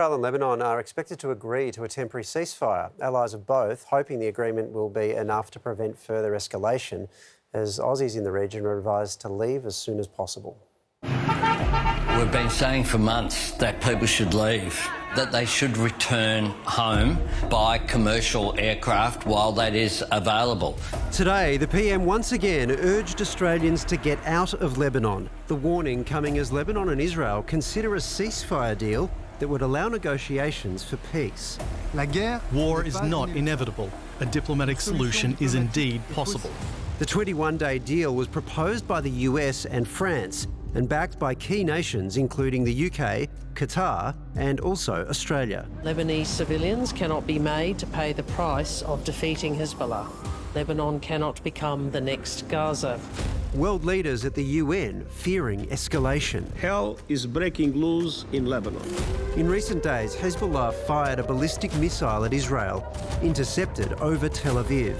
Israel and Lebanon are expected to agree to a temporary ceasefire. Allies of both hoping the agreement will be enough to prevent further escalation, as Aussies in the region are advised to leave as soon as possible. We've been saying for months that people should leave, that they should return home by commercial aircraft while that is available. Today, the PM once again urged Australians to get out of Lebanon. The warning coming as Lebanon and Israel consider a ceasefire deal that would allow negotiations for peace. War is not inevitable. A diplomatic solution is indeed possible. The 21-day deal was proposed by the US and France and backed by key nations including the UK, Qatar and also Australia. Lebanese civilians cannot be made to pay the price of defeating Hezbollah. Lebanon cannot become the next Gaza. World leaders at the UN fearing escalation. Hell is breaking loose in Lebanon. In recent days, Hezbollah fired a ballistic missile at Israel, intercepted over Tel Aviv.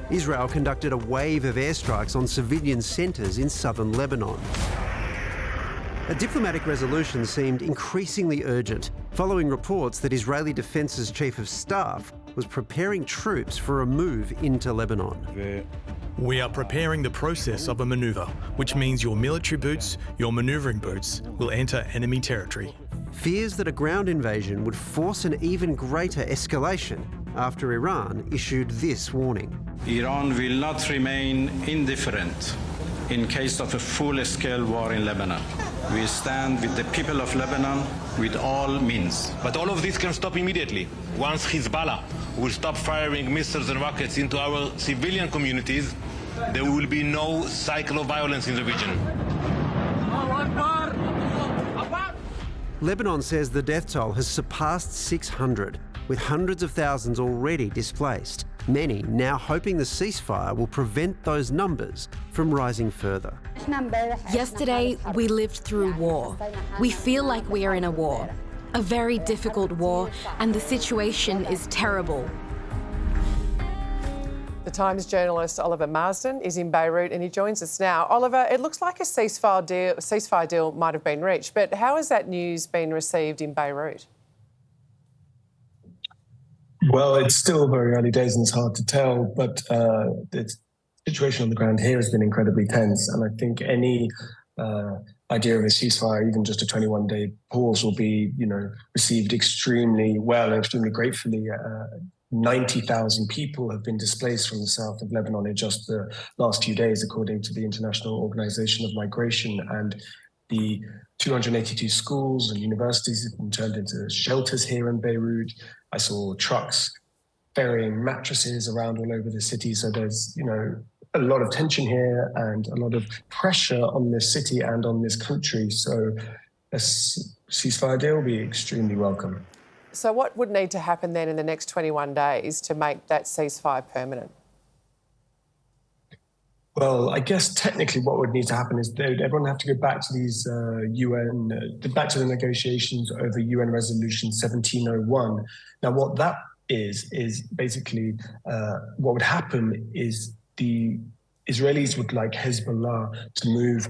Israel conducted a wave of airstrikes on civilian centres in southern Lebanon. A diplomatic resolution seemed increasingly urgent, following reports that Israeli Defence's Chief of Staff was preparing troops for a move into Lebanon. We are preparing the process of a manoeuvre, which means your military boots, your manoeuvring boots, will enter enemy territory. Fears that a ground invasion would force an even greater escalation after Iran issued this warning. Iran will not remain indifferent in case of a full-scale war in Lebanon. We stand with the people of Lebanon with all means. But all of this can stop immediately once Hezbollah will stop firing missiles and rockets into our civilian communities. There will be no cycle of violence in the region. Lebanon says the death toll has surpassed 600, with hundreds of thousands already displaced, many now hoping the ceasefire will prevent those numbers from rising further. Yesterday, we lived through war. We feel like we are in a war, a very difficult war, and the situation is terrible. The Times journalist Oliver Marsden is in Beirut and he joins us now. Oliver, it looks like a ceasefire deal might have been reached, but how has that news been received in Beirut? Well, it's still very early days and it's hard to tell, but the situation on the ground here has been incredibly tense. And I think any idea of a ceasefire, even just a 21-day pause, will be, received extremely well and extremely gratefully. 90,000 people have been displaced from the south of Lebanon in just the last few days, according to the International Organization of Migration. And the 282 schools and universities have been turned into shelters here in Beirut. I saw trucks ferrying mattresses around all over the city. So there's, a lot of tension here and a lot of pressure on this city and on this country. So a ceasefire deal will be extremely welcome. So what would need to happen then in the next 21 days to make that ceasefire permanent? Well, I guess technically what would need to happen is everyone would have to go back to these back to the negotiations over UN Resolution 1701. Now, what that is basically what would happen is the Israelis would like Hezbollah to move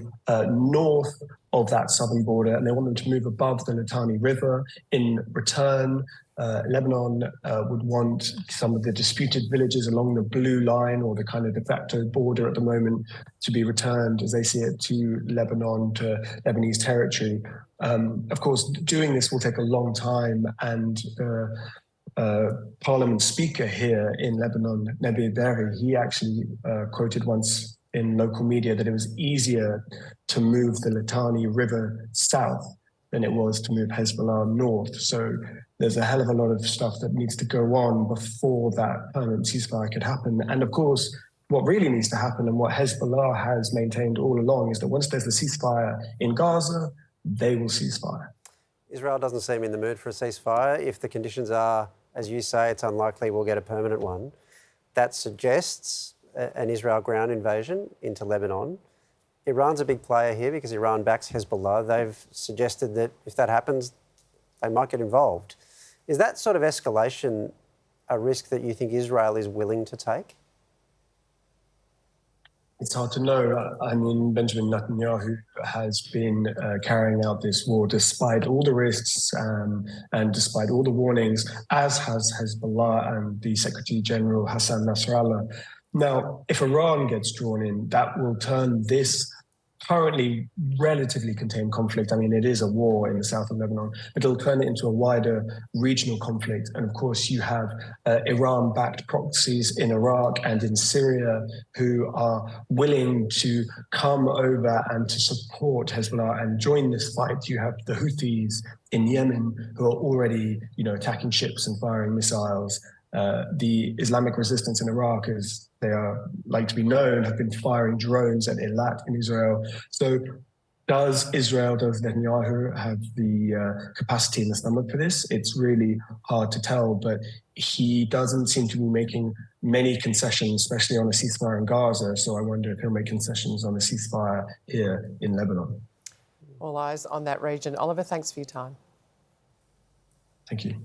north of that southern border, and they want them to move above the Litani River. In return, Lebanon would want some of the disputed villages along the blue line, or the kind of de facto border at the moment, to be returned, as they see it, to Lebanon, to Lebanese territory. Of course, doing this will take a long time, and Parliament Speaker here in Lebanon, Nabi Berri, he actually quoted once in local media that it was easier to move the Litani River south than it was to move Hezbollah north. So there's a hell of a lot of stuff that needs to go on before that permanent ceasefire could happen. And of course, what really needs to happen, and what Hezbollah has maintained all along, is that once there's a ceasefire in Gaza, they will ceasefire. Israel doesn't seem in the mood for a ceasefire. If the conditions are, as you say, it's unlikely we'll get a permanent one. That suggests an Israel ground invasion into Lebanon. Iran's a big player here because Iran backs Hezbollah. They've suggested that if that happens, they might get involved. Is that sort of escalation a risk that you think Israel is willing to take? It's hard to know. I mean, Benjamin Netanyahu has been carrying out this war despite all the risks and despite all the warnings, as has Hezbollah and the Secretary General Hassan Nasrallah. Now, if Iran gets drawn in, that will turn this currently relatively contained conflict. I mean, it is a war in the south of Lebanon, but it'll turn it into a wider regional conflict. And of course, you have Iran-backed proxies in Iraq and in Syria who are willing to come over and to support Hezbollah and join this fight. You have the Houthis in Yemen who are already, attacking ships and firing missiles. The Islamic resistance in Iraq, as they are like to be known, have been firing drones at Eilat in Israel. So does Netanyahu have the capacity and the stomach for this? It's really hard to tell, but he doesn't seem to be making many concessions, especially on a ceasefire in Gaza. So I wonder if he'll make concessions on a ceasefire here in Lebanon. All eyes on that region. Oliver, thanks for your time. Thank you.